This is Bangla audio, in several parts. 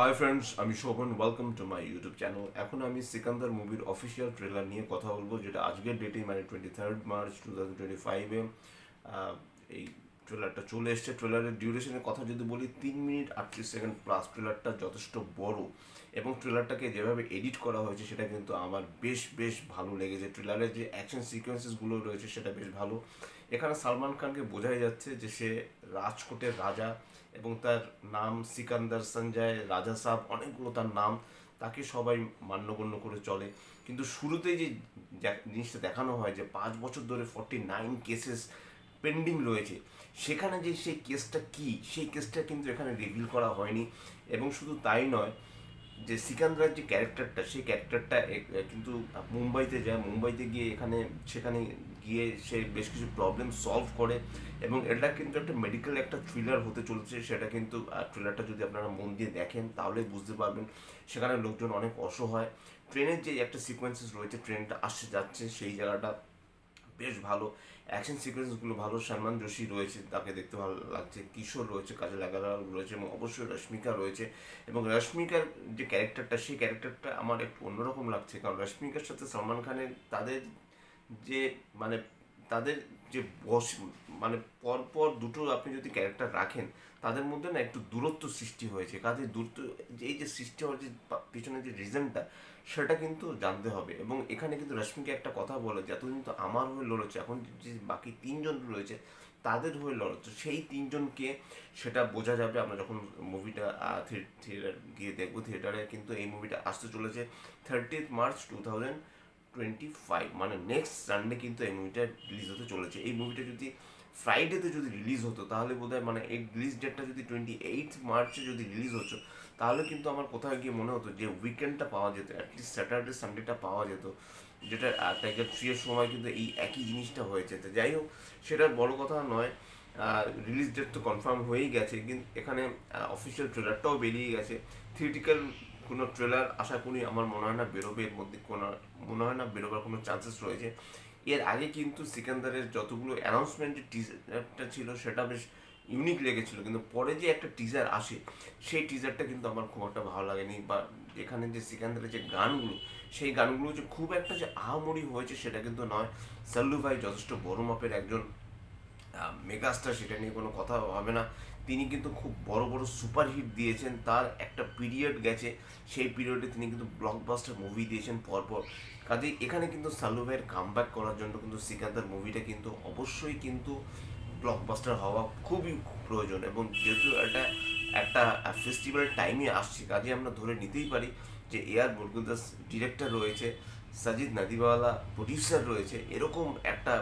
হাই ফ্রেন্ডস, আমি Shovan. Welcome to my YouTube channel. এখন আমি সিকান্দার মুভির অফিসিয়াল ট্রেলার নিয়ে কথা বলবো, যেটা আজকের ডেটে মানে 23 মার্চ 2025-এ এই ট্রেলারটা চলে এসছে। ট্রেলারের ডিউরেশনের কথা যদি বলি, 3 মিনিট 38 সেকেন্ড প্লাস। ট্রেলারটা যথেষ্ট বড় এবং ট্রেলারটাকে যেভাবে এডিট করা হয়েছে সেটা কিন্তু আমার বেশ বেশ ভালো লেগেছে। ট্রেলারের যে অ্যাকশন সিকোয়েন্সেসগুলো রয়েছে সেটা বেশ ভালো। এখানে সালমান খানকে বোঝাই যাচ্ছে যে সে রাজকোটের রাজা এবং তার নাম সিকান্দার সঞ্জয় রাজা সাহেব, অনেকগুলো তার নাম, তাকে সবাই মান্যগণ্য করে চলে। কিন্তু শুরুতেই যে জিনিসটা দেখানো হয় যে 5 বছর ধরে 49 কেসেস পেন্ডিং রয়েছে, সেখানে যে সেই কেসটা কি, সেই কেসটা কিন্তু এখানে রিভিল করা হয়নি। এবং শুধু তাই নয়, যে সিকান্দার যে ক্যারেক্টারটা, সেই ক্যারেক্টারটা কিন্তু মুম্বাইতে যায়। মুম্বাইতে গিয়ে সেখানে গিয়ে সে বেশ কিছু প্রবলেম সলভ করে এবং এটা কিন্তু একটা মেডিকেল একটা থ্রিলার হতে চলেছে। সেটা কিন্তু থ্রিলারটা যদি আপনারা মন দিয়ে দেখেন তাহলে বুঝতে পারবেন। সেখানে লোকজন অনেক অসহায়। ট্রেনের যে একটা সিকোয়েন্সেস রয়েছে, ট্রেনটা আসছে যাচ্ছে, সেই জায়গাটা বেশ ভালো। অ্যাকশন সিকোয়েন্সগুলো ভালো। সলমান যোশী রয়েছে, তাকে দেখতে ভালো লাগছে। কিশোর রয়েছে, কাজল আগারওয়াল রয়েছে এবং অবশ্যই রশ্মিকা রয়েছে। এবং রশ্মিকার যে ক্যারেক্টারটা, সেই ক্যারেক্টারটা আমার একটু অন্যরকম লাগছে, কারণ রশ্মিকার সাথে সলমান খানের যে মানে তাদের যে বস মানে পরপর দুটো আপনি যদি ক্যারেক্টার রাখেন, তাদের মধ্যে না একটু দূরত্ব সৃষ্টি হয়েছে। কাজে দূরত্ব, এই যে সৃষ্টি হওয়ার যে পিছনে যে রিজনটা, সেটা কিন্তু জানতে হবে। এবং এখানে কিন্তু রশ্মিকে একটা কথা বলে যে এতদিন তো আমার হয়ে লড়েছে, এখন যে বাকি তিনজন রয়েছে তাদের হয়ে লড়াচ্ছে। সেই তিনজনকে সেটা বোঝা যাবে আমরা যখন মুভিটা থিয়েটার গিয়ে দেখবো। থিয়েটারে কিন্তু এই মুভিটা আসতে চলেছে 30 মার্চ 2025, মানে নেক্সট সানডে কিন্তু এই মুভিটা রিলিজ হতে চলেছে। এই মুভিটা যদি ফ্রাইডেতে যদি রিলিজ হতো তাহলে বোধহয়, মানে এই রিলিজ ডেটটা যদি 28 মার্চে যদি রিলিজ হতো, তাহলে কিন্তু আমার কোথাও গিয়ে মনে হতো যে উইকেন্ডটা পাওয়া যেত, অ্যাটলিস্ট স্যাটারডে সানডেটা পাওয়া যেত। যেটা টাইগার 3 এর সময় কিন্তু এই একই জিনিসটা হয়েছে। তো যাই হোক, সেটা বড় কথা নয়। রিলিজ ডেট তো কনফার্ম হয়েই গেছে, কিন্তু এখানে অফিসিয়াল ট্রেলারটাও বেরিয়ে গেছে। থিয়েটিক্যাল কোনো ট্রেলার আশা করি আমার মনে হয় না বেরোবে, এর মধ্যে কোনো মনে হয় না বেরোবার কোনো চান্সেস রয়েছে। এর আগে কিন্তু সিকান্দারের যতগুলো অ্যানাউন্সমেন্টের টিজারটা ছিল সেটা বেশ ইউনিক লেগেছিল, কিন্তু পরে যে একটা টিজার আসে, সেই টিজারটা কিন্তু আমার খুব একটা ভালো লাগেনি। বা এখানে যে সিকান্দারের যে গানগুলো, সেই গানগুলো যে খুব একটা যে আহামরি হয়েছে সেটা কিন্তু নয়। সাল্লু ভাই যথেষ্ট বড় মাপের একজন মেগাস্টার, সেটা নিয়ে কোনো কথা হবে না। তিনি কিন্তু খুব বড় বড় সুপারহিট দিয়েছেন, তার একটা পিরিয়ড গেছে, সেই পিরিয়ডে তিনি কিন্তু ব্লকবাস্টার মুভি দিয়েছেন পরপর। কাজেই এখানে কিন্তু সাল্লু ভাইয়ের কামব্যাক করার জন্য কিন্তু সিকান্দার মুভিটা কিন্তু অবশ্যই কিন্তু ব্লকবাস্টার হওয়া খুবই প্রয়োজন। এবং যেহেতু এটা একটা ফেস্টিভ্যাল টাইমে আসছে, কাজে আমরা ধরে নিতেই পারি যে এআর মুরুগদাস ডিরেক্টর রয়েছে, সাজিদ নাদিওয়ালা প্রডিউসার রয়েছে, এরকম একটা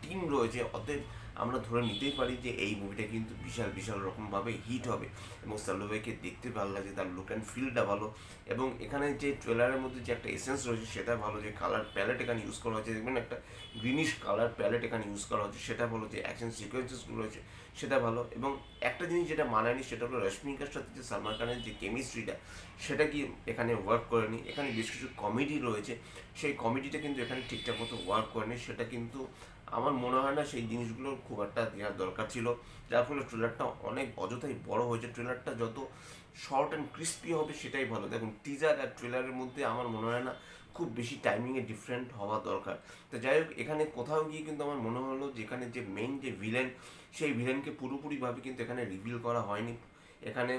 টিম রয়েছে। অতএব আমরা ধরে নিতেই পারি যে এই মুভিটা কিন্তু বিশাল বিশাল রকমভাবে হিট হবে। এবং সাল্লু ভাইকে দেখতে ভালো লাগে, তার লুক অ্যান্ড ফিলটা ভালো। এবং এখানে যে ট্রেলারের মধ্যে যে একটা এসেন্স রয়েছে সেটা ভালো, যে কালার প্যালেট এখানে ইউজ করা হয়েছে, দেখবেন একটা গ্রিনিশ কালার প্যালেট এখানে ইউজ করা হচ্ছে, সেটা ভালো। যে অ্যাকশন সিকোয়েন্সেসগুলো রয়েছে সেটা ভালো। এবং একটা জিনিস যেটা মানায়নি সেটা হলো রশ্মিকার সাথে যে সালমান খানের যে কেমিস্ট্রিটা, সেটা কি এখানে ওয়ার্ক করেনি। এখানে বেশ কিছু কমেডি রয়েছে, সেই কমেডিটা কিন্তু এখানে ঠিকঠাক মতো ওয়ার্ক করেনি। সেটা কিন্তু আমার মনে হয় না সেই জিনিসগুলো খুব একটা দেওয়ার দরকার ছিল, যার ফলে ট্রেলারটা অনেক অযথাই বড় হয়েছে। ট্রেলারটা যত শর্ট অ্যান্ড ক্রিস্পি হবে সেটাই ভালো। দেখুন, টিজার আর ট্রেলারের মধ্যে আমার মনে হয় না খুব বেশি টাইমিংয়ে ডিফারেন্ট হওয়া দরকার। তো যাই হোক, এখানে কোথাও গিয়ে কিন্তু আমার মনে হলো যে এখানে যে মেইন যে ভিলেন, সেই ভিলেনকে পুরোপুরিভাবে কিন্তু এখানে রিভিল করা হয়নি। এখানে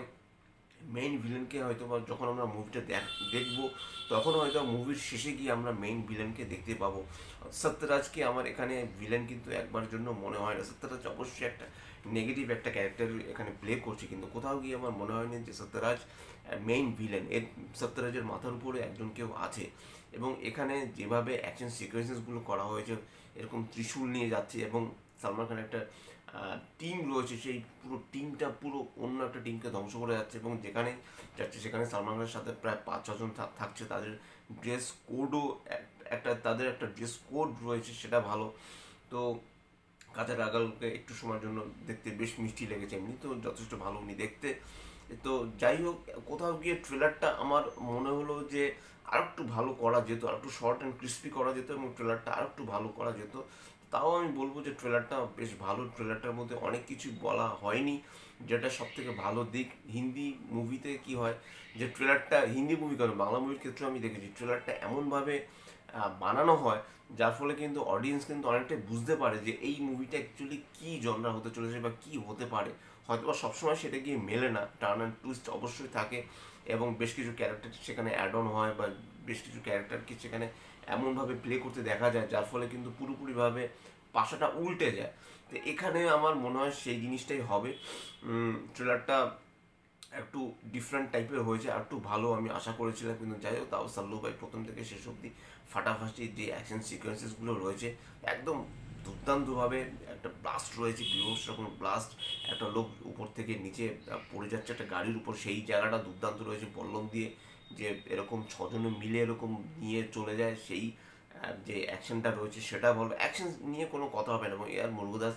মেইন ভিলেনকে হয়তো বা যখন আমরা মুভিটা দেখবো, তখন হয়তো মুভির শেষে গিয়ে আমরা মেইন ভিলেনকে দেখতে পাবো। সত্যরাজকে আমার এখানে ভিলেন কিন্তু একবার জন্য মনে হয় না। সত্যরাজ অবশ্যই একটা নেগেটিভ একটা ক্যারেক্টার এখানে প্লে করছে, কিন্তু কোথাও গিয়ে আমার মনে হয়নি যে সত্যরাজ মেইন ভিলেন। এর সত্যরাজের মাথার উপরে একজন কেউ আছে। এবং এখানে যেভাবে অ্যাকশন সিকোয়েন্সেসগুলো করা হয়েছে, এরকম ত্রিশূল নিয়ে যাচ্ছে এবং সালমান খানের একটা টিম রয়েছে, সেই পুরো টিমটা পুরো অন্য একটা টিমকে ধ্বংস করে যাচ্ছে। এবং যেখানে যাচ্ছে সেখানে সালমান খানের সাথে প্রায় 5-6 জন থাকছে। তাদের ড্রেস কোডও তাদের একটা ড্রেস কোড রয়েছে, সেটা ভালো। তো কাজের আগালকে একটু সময়ের জন্য দেখতে বেশ মিষ্টি লেগেছে, এমনি তো যথেষ্ট ভালো উনি দেখতে। তো যাই হোক, কোথাও গিয়ে ট্রেলারটা আমার মনে হলো যে আরেকটু ভালো করা যেত, আরেকটু শর্ট অ্যান্ড ক্রিস্পি করা যেত এবং ট্রেলারটা আরেকটু ভালো করা যেত। তাও আমি বলবো যে ট্রেলারটা বেশ ভালো। ট্রেলারটার মধ্যে অনেক কিছু বলা হয়নি, যেটা সব থেকে ভালো দিক। হিন্দি মুভিতে কি হয় যে ট্রেলারটা, হিন্দি মুভি কেন বাংলা মুভির ক্ষেত্রে আমি দেখেছি ট্রেলারটা এমনভাবে বানানো হয় যার ফলে কিন্তু অডিয়েন্স কিন্তু অনেকটাই বুঝতে পারে যে এই মুভিটা অ্যাকচুয়ালি কী জনরা হতে চলেছে বা কী হতে পারে। হয়তো বা সবসময় সেটা গিয়ে মেলে না, টার্ন অ্যান্ড টুইস্ট অবশ্যই থাকে এবং বেশ কিছু ক্যারেক্টার সেখানে অ্যাড অন হয় বা বেশ কিছু ক্যারেক্টারকে সেখানে এমনভাবে প্লে করতে দেখা যায় যার ফলে কিন্তু পুরোপুরিভাবে পাশাটা উল্টে যায়। তো এখানে আমার মনে হয় সেই জিনিসটাই হবে। ট্রেলারটা একটু ডিফারেন্ট টাইপের হয়েছে, আর একটু ভালো আমি আশা করেছিলাম, কিন্তু যাই হোক তাও সাল্লু ভাই প্রথম থেকে শেষ অবধি ফাটাফাটি যে অ্যাকশন সিকোয়েন্সেসগুলো রয়েছে একদম দুর্দান্তভাবে, একটা ব্লাস্ট রয়েছে, বিভৎস রকম ব্লাস্ট, একটা লোক উপর থেকে নিচে পড়ে যাচ্ছে একটা গাড়ির উপর, সেই জায়গাটা দুর্দান্ত রয়েছে। বল্লম দিয়ে যে এরকম ছজনে মিলে এরকম নিয়ে চলে যায়, সেই যে অ্যাকশনটা রয়েছে সেটা বলবো। অ্যাকশন নিয়ে কোনো কথা হবে না, এবং এআর মুরুগদাস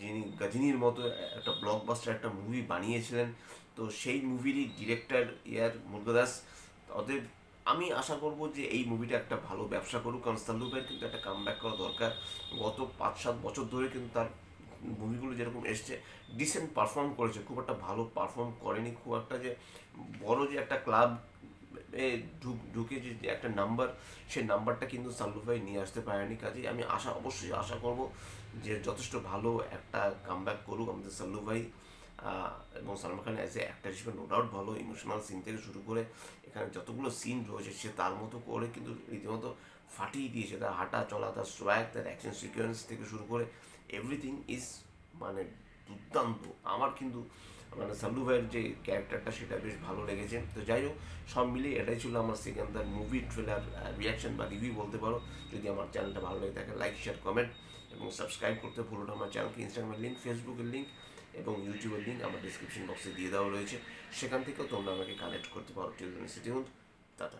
যিনি গজনীর মতো একটা ব্লকবাস্টার একটা মুভি বানিয়েছিলেন, তো সেই মুভিরই ডিরেক্টর এআর মুরুগদাস। অতএব আমি আশা করব যে এই মুভিটা একটা ভালো ব্যবসা করুক, কারণ সাল্লু ভাইয়ের কিন্তু একটা কামব্যাক করা দরকার। গত 5-7 বছর ধরে কিন্তু তার মুভিগুলো যেরকম এসছে ডিসেন্ট পারফর্ম করেছে, খুব একটা ভালো পারফর্ম করেনি, খুব একটা যে বড় যে একটা ক্লাব ঢুকে যে একটা নাম্বার, সেই নাম্বারটা কিন্তু সাল্লু ভাই নিয়ে আসতে পারেনি। কাজেই আমি অবশ্যই আশা করব যে যথেষ্ট ভালো একটা কামব্যাক করুক আমাদের সাল্লু ভাই। এবং Salman Khan as a actor হিসেবে নো ডাউট ভালো, ইমোশনাল সিন থেকে শুরু করে এখানে যতগুলো সিন রয়েছে সে তার মতো করে কিন্তু রীতিমতো ফাটিয়ে দিয়েছে। তার হাঁটা চলা, তার সোয়াগ, তার অ্যাকশন সিকোয়েন্স থেকে শুরু করে এভরিথিং ইজ মানে দুর্দান্ত। আমার কিন্তু মানে সাল্লু ভাইয়ের যে ক্যারেক্টারটা সেটা বেশ ভালো লেগেছে। তো যাই হোক, সব মিলিয়ে এটাই ছিল আমার সিকান্দার মুভি ট্রেলার রিয়াকশন বা রিভিউ বলতে পারো। যদি আমার চ্যানেলটা ভালো লেগে থাকে লাইক, শেয়ার, কমেন্ট এবং সাবস্ক্রাইব করতে ভুলো না। আমার চ্যানেলকে ইনস্টাগ্রামের লিঙ্ক, ফেসবুকের লিঙ্ক এবং ইউটিউবের লিঙ্ক আমার ডিসক্রিপশন বক্সে দিয়ে দেওয়া রয়েছে, সেখান থেকেও তোমরা আমাকে কানেক্ট করতে পারো। Till then stay tuned, tata.